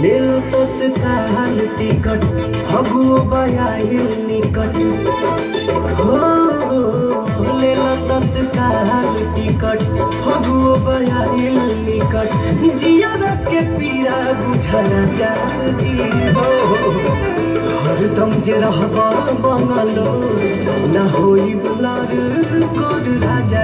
ले लो तत्काल टिकट फगुओ बयाहिल निकट हो ले लो तत्काल टिकट फगुओ बयाहिल निकट जिया के पीरा बुझला जी हो हरदम जे रहबा बंगलो न होई बुलार कर राजा